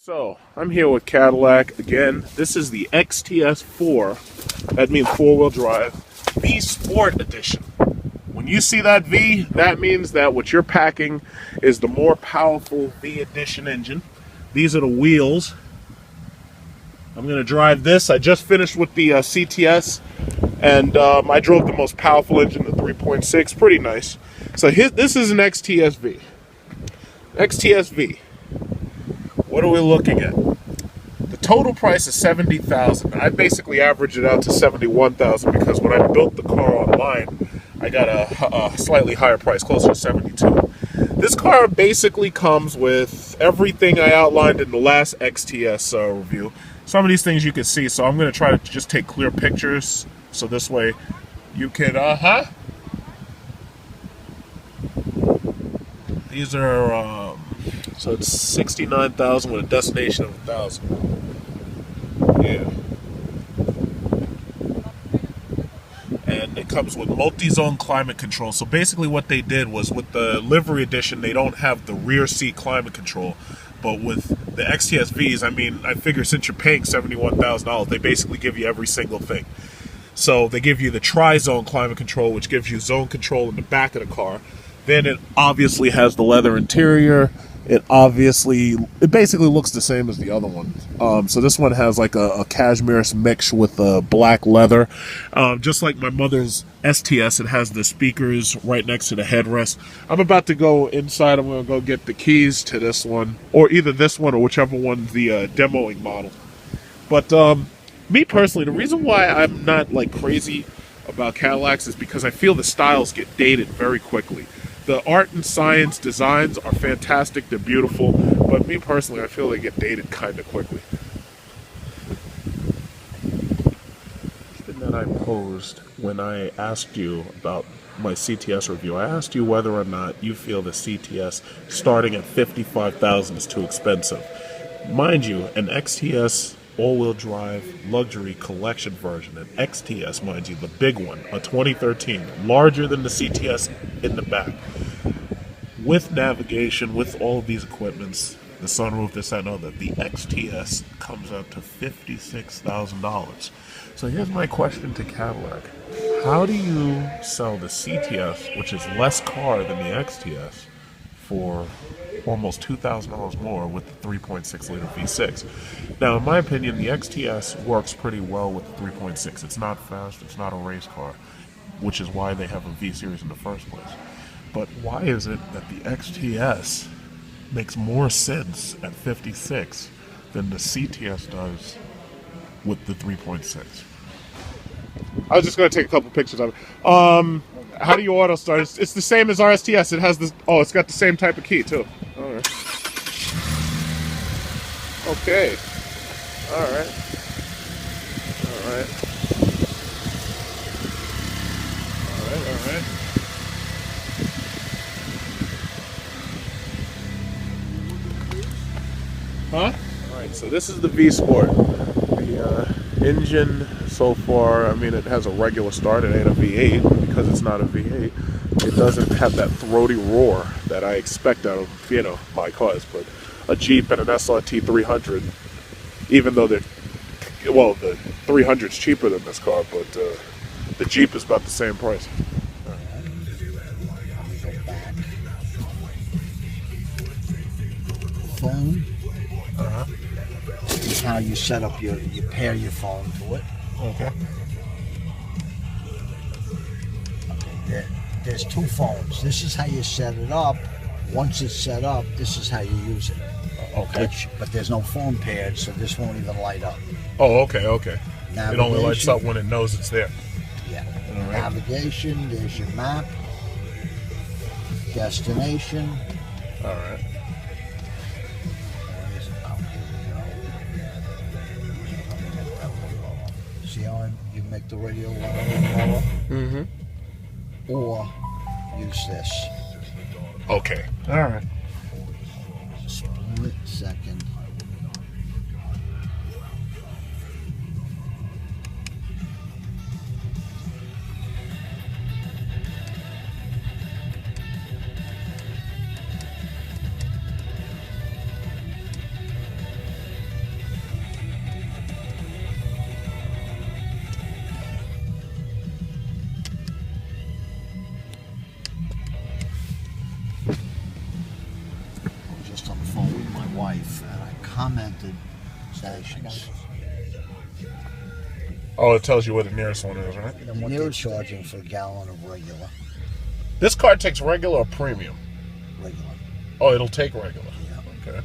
So, I'm here with Cadillac again. This is the XTS-4, that means four-wheel drive, V Sport Edition. When you see that V, that means that what you're packing is the more powerful V Edition engine. These are the wheels. I'm going to drive this. I just finished with the CTS, and I drove the most powerful engine, the 3.6. Pretty nice. So this is an XTS-V. XTS-V. What are we looking at? The total price is $70,000. I basically averaged it out to $71,000 because when I built the car online, I got a slightly higher price, closer to $72,000. This car basically comes with everything I outlined in the last XTS review. Some of these things you can see, so I'm going to try to just take clear pictures, so this way you can, These are, so it's 69,000 with a destination of 1,000. Yeah. And it comes with multi-zone climate control. So basically what they did was with the livery edition, they don't have the rear seat climate control. But with the XTS-Vs, I mean, I figure since you're paying $71,000, they basically give you every single thing. So they give you the tri-zone climate control, which gives you zone control in the back of the car. Then it obviously has the leather interior. It basically looks the same as the other one. So this one has like a cashmere mix with black leather. Just like my mother's STS, it has the speakers right next to the headrest. I'm about to go inside. I'm going to go get the keys to this one, or either this one or whichever one's the demoing model. But me personally, the reason why I'm not like crazy about Cadillacs is because I feel the styles get dated very quickly. The art and science designs are fantastic, they're beautiful, but me personally, I feel they get dated kind of quickly. The question that I posed when I asked you about my CTS review, I asked you whether or not you feel the CTS starting at $55,000 is too expensive. Mind you, an XTS all-wheel drive luxury collection version, an XTS, mind you, the big one, a 2013, larger than the CTS in the back, with navigation, with all of these equipments, the sunroof, this, that, and other, the XTS comes up to $56,000. So here's my question to Cadillac. How do you sell the CTS, which is less car than the XTS, for almost $2,000 more with the 3.6 liter V6. Now, in my opinion, the XTS works pretty well with the 3.6. It's not fast, it's not a race car, which is why they have a V series in the first place. But why is it that the XTS makes more sense at 56 than the CTS does with the 3.6? I was just going to take a couple pictures of it. How do you auto start? It's the same as our STS. It has this. Oh, it's got the same type of key too. All right. Okay. All right. All right. All right. All right. Huh? All right. So this is the V Sport. The engine so far, I mean, it has a regular start. It ain't a V8 because it's not a V8. It doesn't have that throaty roar that I expect out of, my cars. But a Jeep and an SRT 300, even though the 300's cheaper than this car, but the Jeep is about the same price. Phone. This is how you set up you pair your phone to it. Okay. There's two phones. This is how you set it up. Once it's set up, this is how you use it. Okay. But there's no phone paired, so this won't even light up. Oh, okay, okay. It only lights up when it knows it's there. Yeah. Right. Navigation, there's your map. Destination. All right. See how you make the radio run a little lower? Mm-hmm. Or use this. Okay. All right. Split second. commented stations. Oh, it tells you where the nearest one is, right? The nearest charging for a gallon of regular. This car takes regular or premium? Regular. Oh, it'll take regular. Yeah. Okay.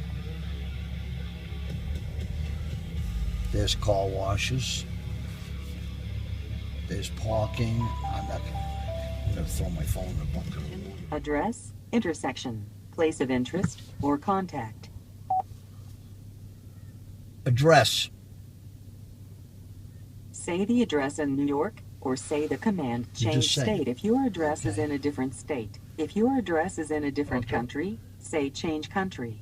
There's car washes. There's parking. I'm gonna throw my phone in the bunker. Address, intersection, place of interest, or contact. Address. Say the address in New York, or say the command You change just say state it. if your address is Okay. in a different state. If your address is in a different Okay. country, say change country.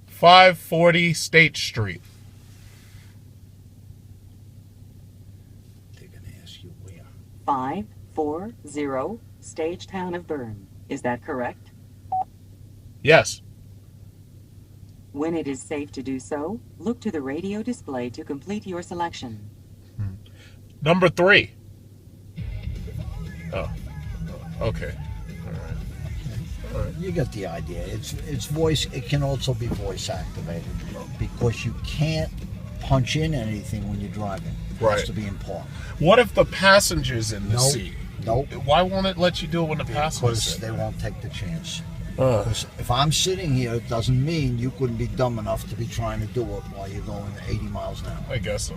540 State Street. They're gonna ask you where. 540 Stage Town of Bern. Is that correct? Yes. When it is safe to do so, look to the radio display to complete your selection. Number 3. Oh. Okay. All right. You get the idea. It's voice. It can also be voice activated because you can't punch in anything when you're driving. It Right. has to be in park. What if the passenger's in the Nope. seat? Nope. Why won't it let you do it when the passenger's Because in? they won't take the chance. Uh, Because if I'm sitting here, it doesn't mean you couldn't be dumb enough to be trying to do it while you're going 80 miles an hour. I guess so.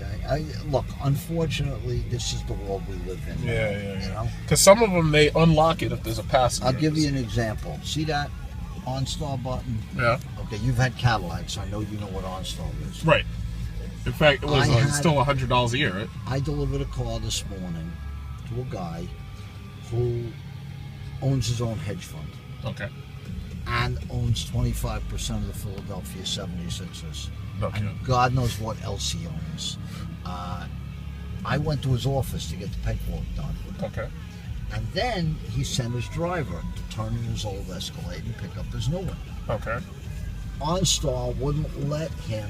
Okay. Look, unfortunately, this is the world we live in. Yeah. You know. Because some of them, they unlock it if there's a passenger. I'll give you an example. See that OnStar button? Yeah. Okay, you've had Cadillac, so I know you know what OnStar is. Right. In fact, it was I had- still $100 a year, right? I delivered a car this morning to a guy who owns his own hedge fund Okay. and owns 25% of the Philadelphia 76ers. Okay. And God knows what else he owns. I went to his office to get the paperwork done. Okay. And then he sent his driver to turn in his old Escalade and pick up his new one. Okay. OnStar wouldn't let him,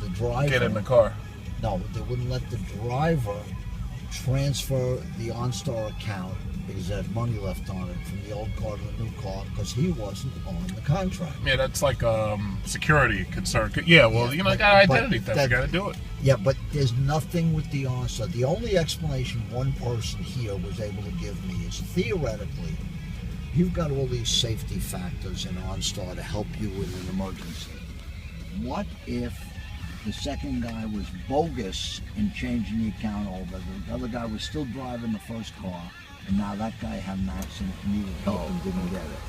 the driver... Get in the car. No, they wouldn't let the driver transfer the OnStar account because they had money left on it from the old car to the new car because he wasn't on the contract. Yeah, that's like security concern. Yeah, well, you know, but- got but identity theft. that- You got to do it. Yeah, but there's nothing with the OnStar. The only explanation one person here was able to give me is theoretically, you've got all these safety factors in OnStar to help you in an emergency. What if the second guy was bogus in changing the account over? The other guy was still driving the first car, and now that guy had an accident, needed help and didn't get it.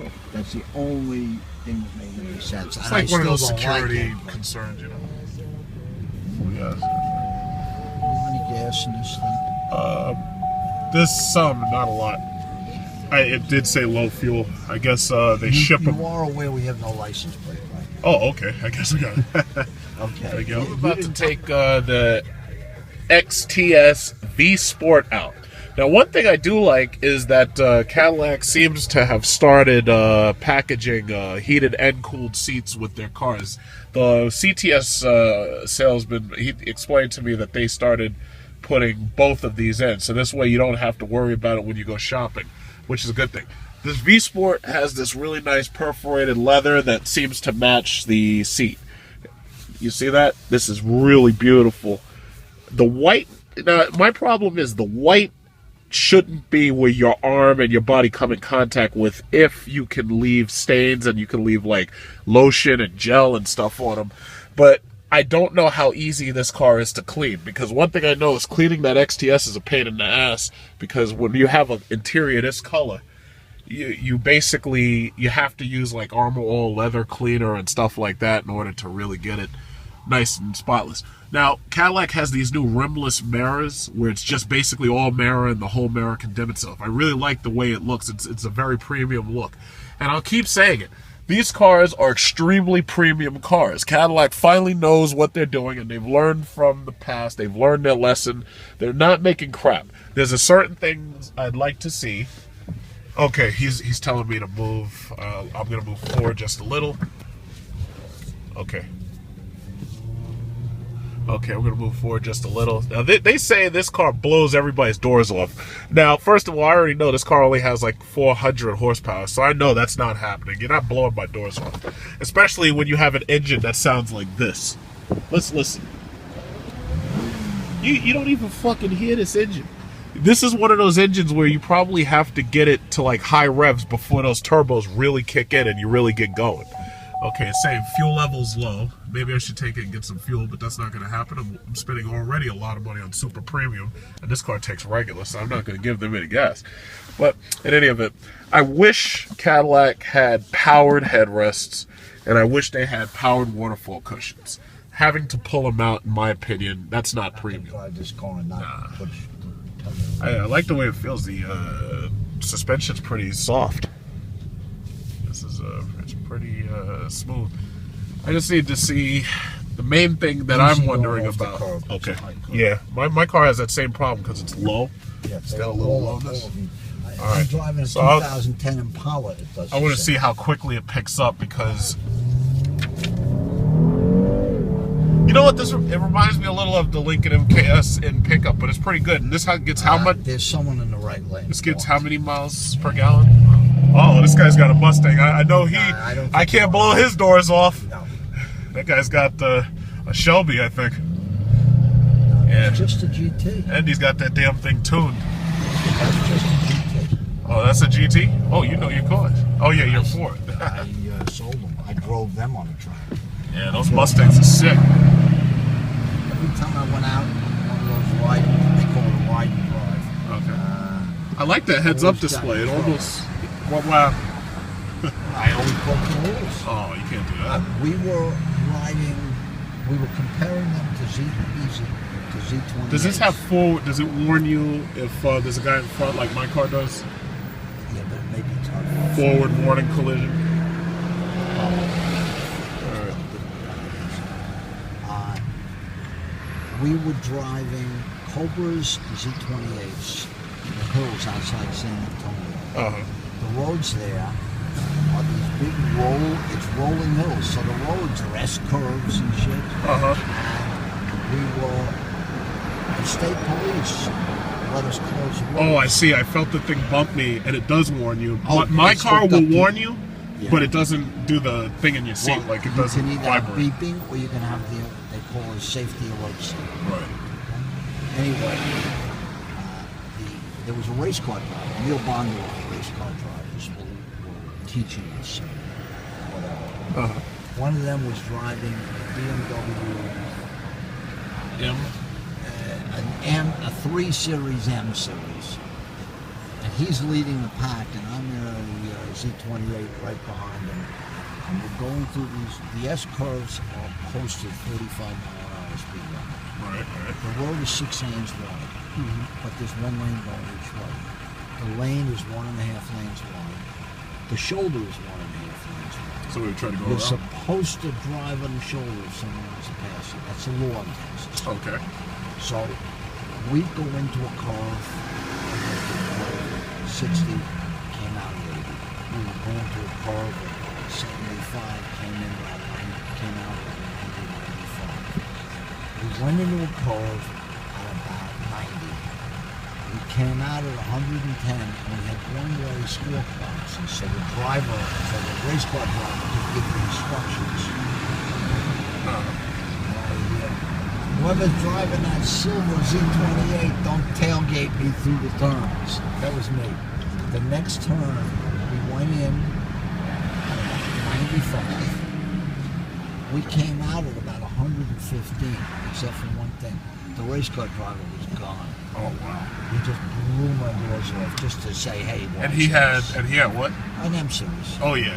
Oh. That's the only thing that made any sense. It's And like I one of still those don't like security it, but- concerns, you know. Yes. How many gas in this thing? There's some, not a lot. It did say low fuel. I guess they ship them. You are aware we have no license plate, right? Oh, okay. I guess I got it. Okay. There you go. You I'm about to didn't- take the XTS-V Sport out. Now, one thing I do like is that Cadillac seems to have started packaging heated and cooled seats with their cars. The CTS salesman, he explained to me that they started putting both of these in. So this way you don't have to worry about it when you go shopping, which is a good thing. This V Sport has this really nice perforated leather that seems to match the seat. You see that? This is really beautiful. The white, now my problem is the white shouldn't be where your arm and your body come in contact with if you can leave stains and you can leave like lotion and gel and stuff on them. But I don't know how easy this car is to clean, because one thing I know is cleaning that XTS is a pain in the ass, because when you have an interior this color, you basically, you have to use like Armor All leather cleaner and stuff like that in order to really get it nice and spotless. Now, Cadillac has these new rimless mirrors where it's just basically all mirror and the whole mirror can dim itself. I really like the way it looks. It's a very premium look. And I'll keep saying it. These cars are extremely premium cars. Cadillac finally knows what they're doing, and they've learned from the past. They've learned their lesson. They're not making crap. There's a certain things I'd like to see. Okay, he's telling me to move. I'm going to move forward just a little. Okay. Okay, we're going to move forward just a little. Now, they say this car blows everybody's doors off. Now, first of all, I already know this car only has like 400 horsepower, so I know that's not happening. You're not blowing my doors off. Especially when you have an engine that sounds like this. Let's listen. You don't even fucking hear this engine. This is one of those engines where you probably have to get it to like high revs before those turbos really kick in and you really get going. Okay, it's saying fuel level's low. Maybe I should take it and get some fuel, but that's not going to happen. I'm spending already a lot of money on super premium, and this car takes regular, so I'm not going to give them any gas. But in any event, I wish Cadillac had powered headrests, and I wish they had powered waterfall cushions. Having to pull them out, in my opinion, that's not premium. Drive this car and not push. I like the way it feels. The suspension's pretty soft. This is it's pretty smooth. I just need to see the main thing that I'm wondering about. Okay, yeah, my car has that same problem because it's low. Yeah, it's got a little lowness. All right. I'm driving a 2010 Impala. It does. I want to see how quickly it picks up because. You know what? It reminds me a little of the Lincoln MKS in pickup, but it's pretty good. And this gets how much? There's someone in the right lane. This gets how many miles per gallon? Oh, this guy's got a Mustang. I know he. I can't blow his doors off. No. That guy's got a Shelby, I think. No, Yeah. It's just a GT. And he's got that damn thing tuned. That's just a GT. Oh, that's a GT? Oh, you know your cars. Oh yeah, you're Ford. I sold them. I drove them on the track. Yeah, those Mustangs are sick. Every time I went out on one of those ride, they call it a ride and drive. Okay. I like that heads-up display. It almost. What? Wow. I always broke the rules. Oh, you can't do that. We were comparing them to Z20. Does this have forward? Does it warn you if there's a guy in front like my car does? Yeah, but it may be tough. Forward warning collision. We were driving Cobras, Z28s, in the hills outside San Antonio. The roads there are these big it's rolling hills, so the roads are S-curves and shit. And the state police let us close the roads. Oh, I see. I felt the thing bump me, and it does warn you. Oh, my car will warn you, yeah. but it doesn't do the thing in your seat like it doesn't You can either have vibrate. beeping, or you can have they call it safety alert system. Right. Anyway, there was a race car driver. Neil Bond was a race car drivers were teaching us whatever. One of them was driving a BMW, a 3 Series M Series, and he's leading the pack, and I'm in a Z28 right behind him. And we're going through the S curves are posted 45-mile-an-hour speed limit. Right. The road is 6 lanes wide, but there's 1 lane going each way. The lane is 1.5 lanes wide. The shoulder is 1.5 lanes wide. So we try to go You're around. supposed to drive on the shoulder if someone wants to pass you. That's the law in Texas. Okay. So we go into a curve, 60, came out 80. We were going to a curve of 75, came out at 95. We went into a curve at about 90. We came out at 110, and we had one-way squawk boxes, so the race car driver could give the instructions. Whoever's driving that silver Z28, don't tailgate me through the turns. That was me. The next turn, we went in at about 95. We came out at about 115, except for one thing. The race car driver was gone. Oh wow. He just blew my doors off just to say, hey, And he had what? an M Series. Oh yeah.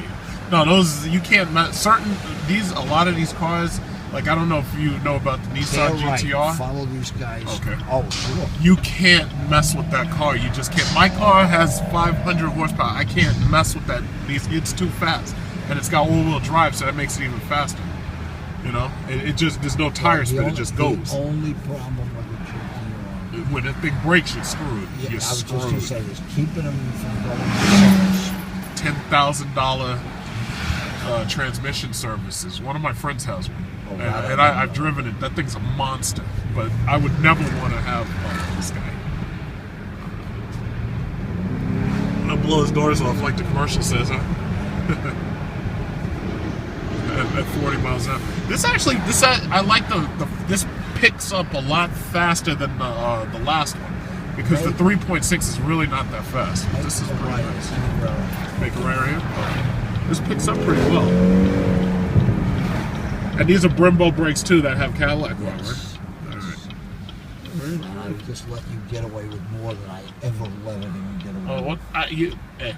No, those you can't. A lot of these cars. Like, I don't know if you know about the Nissan GTR. Right. Follow these guys. Okay. Oh, sure. You can't mess with that car. You just can't. My car has 500 horsepower. I can't mess with that. It's too fast. And it's got all-wheel drive, so that makes it even faster. You know? It just, there's no tire spin. It just goes. The only problem with the GTR... When that thing breaks, you're screwed. Yeah, You're I was screwed. just going to say this. Keeping them from going to $10,000 transmission services. One of my friends has one, Oh, and I've driven it. That thing's a monster, but I would never want to have this guy. I'll blow his doors off like the commercial says, huh? at 40 miles an hour. I like this picks up a lot faster than the last one, because the 3.6 is really not that fast. This is pretty nice. Make a right here. This picks up pretty well. And these are Brembo brakes too that have Cadillac on, right? All right. And I would just let you get away with more than I ever let anyone get away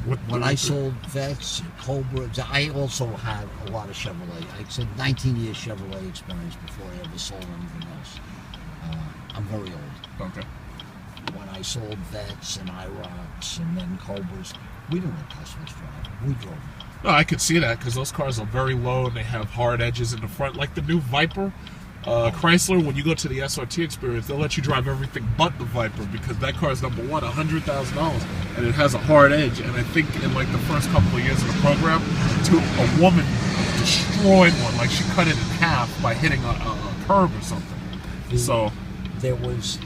with. When I sold Vets, Cobras, I also had a lot of Chevrolet. I said 19 years Chevrolet experience before I ever sold anything else. I'm very old. Okay. When I sold Vets and IROCs and then Cobras, we didn't let customers drive. We drove them. No, I could see that because those cars are very low and they have hard edges in the front. Like the new Viper, Chrysler, when you go to the SRT experience, they'll let you drive everything but the Viper because that car is number one, $100,000, and it has a hard edge. And I think in like the first couple of years of the program, a woman destroyed one. Like she cut it in half by hitting a curb or something. There was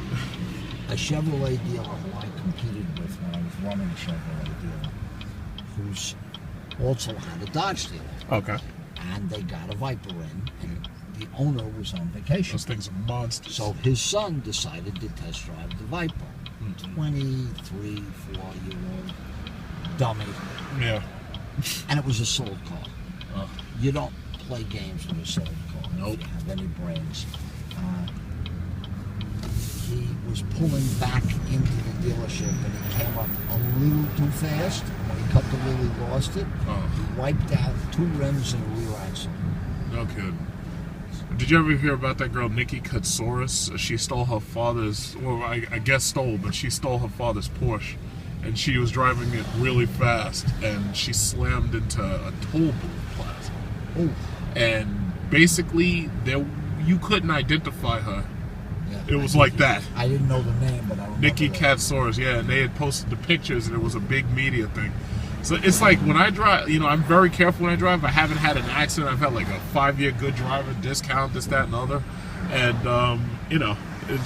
a Chevrolet dealer who I competed with when I was running a Chevrolet dealer, who's also had a Dodge dealer. Okay. And they got a Viper in, and the owner was on vacation. Those things are monsters. So his son decided to test drive the Viper. 23, 4-year-old dummy. Yeah. And it was a sold car. You don't play games with a sold car. Nope. If you have any brains. He was pulling back into the dealership and he came up a little too fast. When he cut the wheel, he lost it. He wiped out 2 rims and a rear axle. No kidding. Did you ever hear about that girl, Nikki Katsouris? She stole her father's, well, I guess stole, but she stole her father's Porsche. And she was driving it really fast and she slammed into a toll booth plaza. Oh. And basically, you couldn't identify her. Yeah, it was like that. I didn't know the name, but I remember Nikki that. Katsouris, yeah, and they had posted the pictures, and it was a big media thing. So it's like when I drive, I'm very careful when I drive. I haven't had an accident. I've had like a 5-year good driver discount, this, that, and the other. And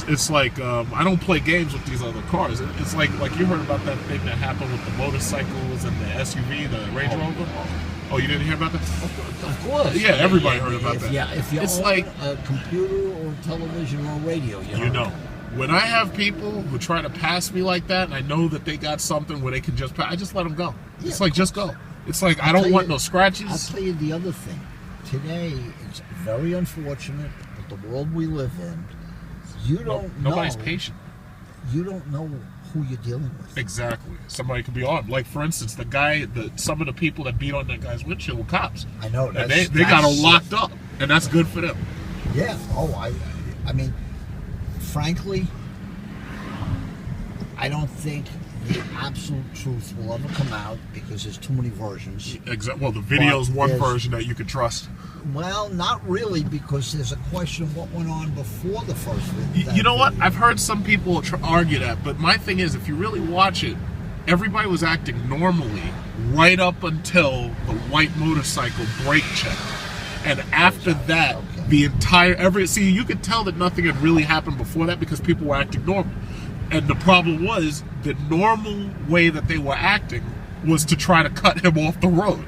it's like I don't play games with these other cars. It's like you heard about that thing that happened with the motorcycles and the SUV, the Range Rover. Oh, you didn't hear about that? Of course. Yeah, everybody heard about that. Yeah, if you it's own like a computer or television or radio, you know. When I have people who try to pass me like that, and I know that they got something where they can just pass, I just let them go. Yeah, it's like, just go. It's like, I don't want no scratches. I'll tell you the other thing. Today, it's very unfortunate, but the world we live in, you don't know. Nobody's patient. You don't know who you're dealing with. Exactly. Somebody could be armed. Like, for instance, some of the people that beat on that guy's windshield were cops. I know. And they got them locked up, and that's good for them. Yeah. Oh, I mean, frankly, I don't think the absolute truth will ever come out because there's too many versions. Exactly. Well, the video's one version that you could trust. Well, not really, because there's a question of what went on before the first video. You know what? I've heard some people argue that, but my thing is, if you really watch it, everybody was acting normally right up until the white motorcycle brake check. And after that, the entire, you could tell that nothing had really happened before that because people were acting normal. And the problem was, the normal way that they were acting was to try to cut him off the road.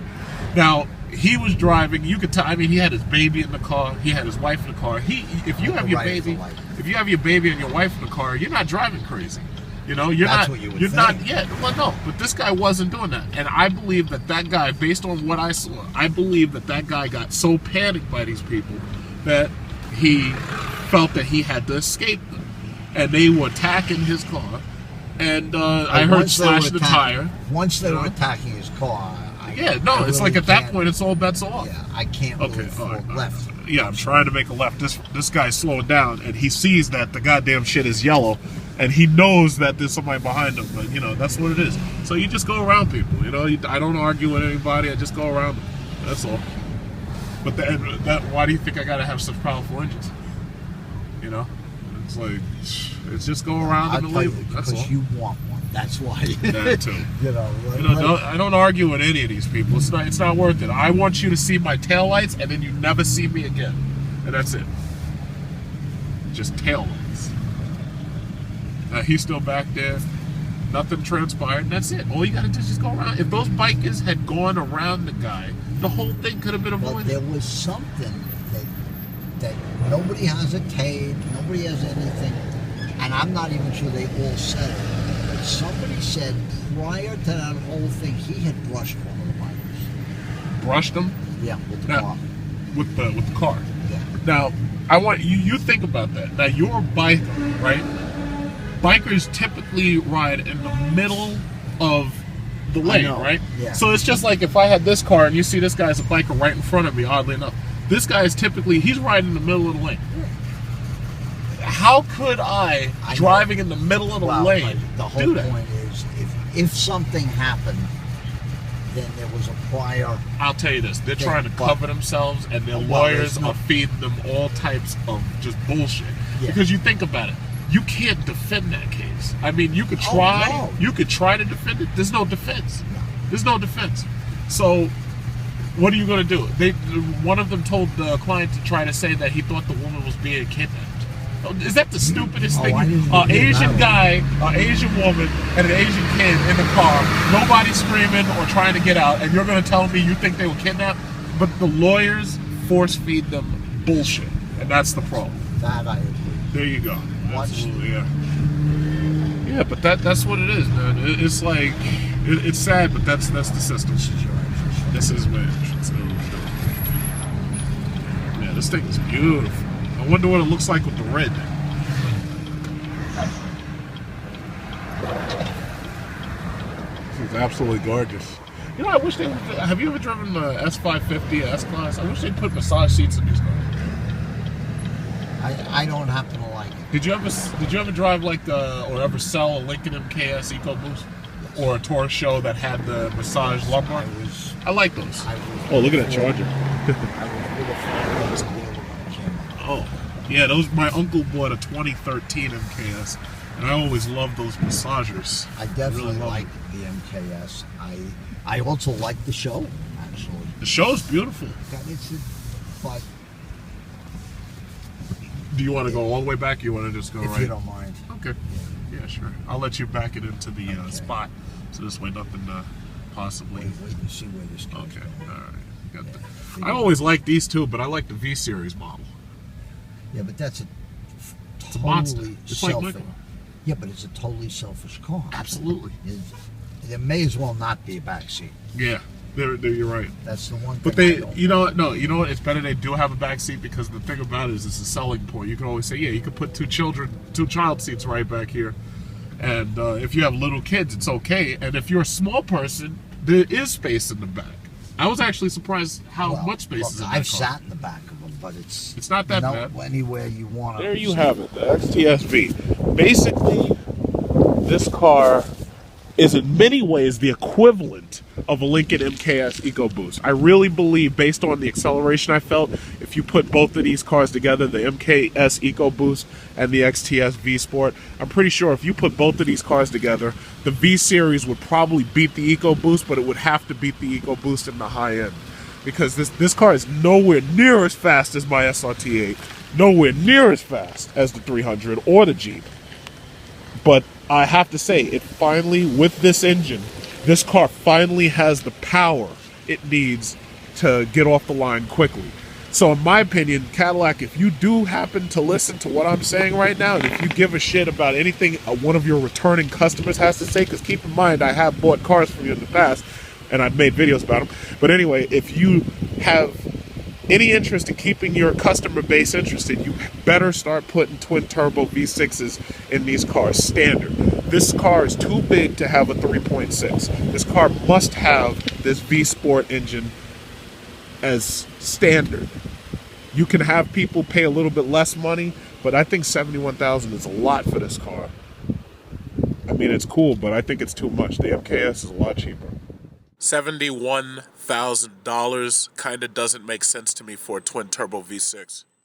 Now, he was driving, you could tell, he had his baby in the car, he had his wife in the car. If you have your baby and your wife in the car, you're not driving crazy. You're That's not, what you would you're think. not, yeah, well, no, but this guy wasn't doing that. And I believe that guy, based on what I saw, I believe that guy got so panicked by these people that he felt that he had to escape them. And they were attacking his car. And I heard slashing the tire. Once they were attacking his car, it's like at that point, it's all bets off. Yeah, I can't move forward left. Yeah, I'm trying to make a left. This guy's slowing down, and he sees that the goddamn shit is yellow, and he knows that there's somebody behind him. But that's what it is. So you just go around people. I don't argue with anybody. I just go around them. That's all. But why do you think I gotta have such powerful engines? It's like, it's just go around and leave them. That's all. Because you want one. That's why. That too. You know, I don't argue with any of these people. It's not worth it. I want you to see my taillights, and then you never see me again. And that's it. Just taillights. He's still back there. Nothing transpired. That's it. All you gotta do is just go around. If those bikers had gone around the guy, the whole thing could have been avoided. But there was something that nobody has a tape, nobody has anything, and I'm not even sure they all said it. But somebody said prior to that whole thing, he had brushed one of the bikers. Brushed him? Yeah, with the car. With the car. Yeah. Now, I want you think about that. Now, you're a biker, right? Bikers typically ride in the middle of the lane, right? Yeah. So it's just like if I had this car and you see this guy's a biker right in front of me, oddly enough. This guy is typically, he's riding in the middle of the lane. How could I driving in the middle of the lane, the whole do that? point is, if something happened, then there was a prior. I'll tell you this: they're thing, trying to cover themselves, and their lawyers are feeding them all types of just bullshit. Yeah. Because you think about it, you can't defend that case. I mean, you could try, you could try to defend it. There's no defense. There's no defense. So, what are you going to do? One of them told the client to try to say that he thought the woman was being kidnapped. Is that the stupidest thing? An Asian guy, an Asian woman, and an Asian kid in the car, nobody screaming or trying to get out, and you're going to tell me you think they were kidnapped? But the lawyers force feed them bullshit, and that's the problem. That I agree. There you go. Absolutely, yeah. Yeah, but that's what it is, man. It's like, it's sad, but that's the system. This is my entrance. Yeah, this thing is beautiful. I wonder what it looks like with the red. This is absolutely gorgeous. You know, I wish they would. Have you ever driven the S550 or S-Class? I wish they'd put massage seats in these cars. I don't happen to like it. Did you ever drive like or ever sell a Lincoln MKS Ecoboost? Yes. Or a tour show that had the massage lumbar? I like those. Oh, look at that charger. I was with a friend. Oh, yeah, those. My uncle bought a 2013 MKS, and I always loved those massagers. I definitely like the MKS. I also like the show, actually. The show's beautiful. But do you want to go all the way back, or you want to just go right? If you don't mind. Okay. Yeah, sure. I'll let you back it into the spot, so this way nothing possibly. Wait and see where this goes. Okay. All right. Got the... I always like these too, but I like the V series model. Yeah, but that's a monster. totally It's like selfish. Nicola. Yeah, but it's a totally selfish car. Absolutely. There may as well not be a backseat. Yeah, you're right. That's the one thing. But you know what? It's better they do have a back seat, because the thing about it is it's a selling point. You can always say, yeah, you could put two child seats right back here, and if you have little kids, it's okay. And if you're a small person, there is space in the back. I was actually surprised how much space is in that car. I've sat in the back of them, but it's not that bad. Anywhere you want to. There you have it, the XTS-V. Basically, this car is in many ways the equivalent of a Lincoln MKS Ecoboost. I really believe, based on the acceleration I felt, if you put both of these cars together, the MKS Ecoboost and the XTS-V Sport, I'm pretty sure if you put both of these cars together, the V Series would probably beat the Ecoboost, but it would have to beat the Ecoboost in the high end. Because this car is nowhere near as fast as my SRT8, nowhere near as fast as the 300 or the Jeep. But I have to say, it finally, with this engine, this car finally has the power it needs to get off the line quickly. So in my opinion, Cadillac, if you do happen to listen to what I'm saying right now, and if you give a shit about anything one of your returning customers has to say, because keep in mind, I have bought cars from you in the past, and I've made videos about them. But anyway, if you have any interest in keeping your customer base interested, you better start putting twin turbo V6s in these cars standard. This car is too big to have a 3.6. This car must have this V Sport engine as standard. You can have people pay a little bit less money, but I think $71,000 is a lot for this car. I mean, it's cool, but I think it's too much. The MKS is a lot cheaper. $71,000 kind of doesn't make sense to me for a twin turbo V6.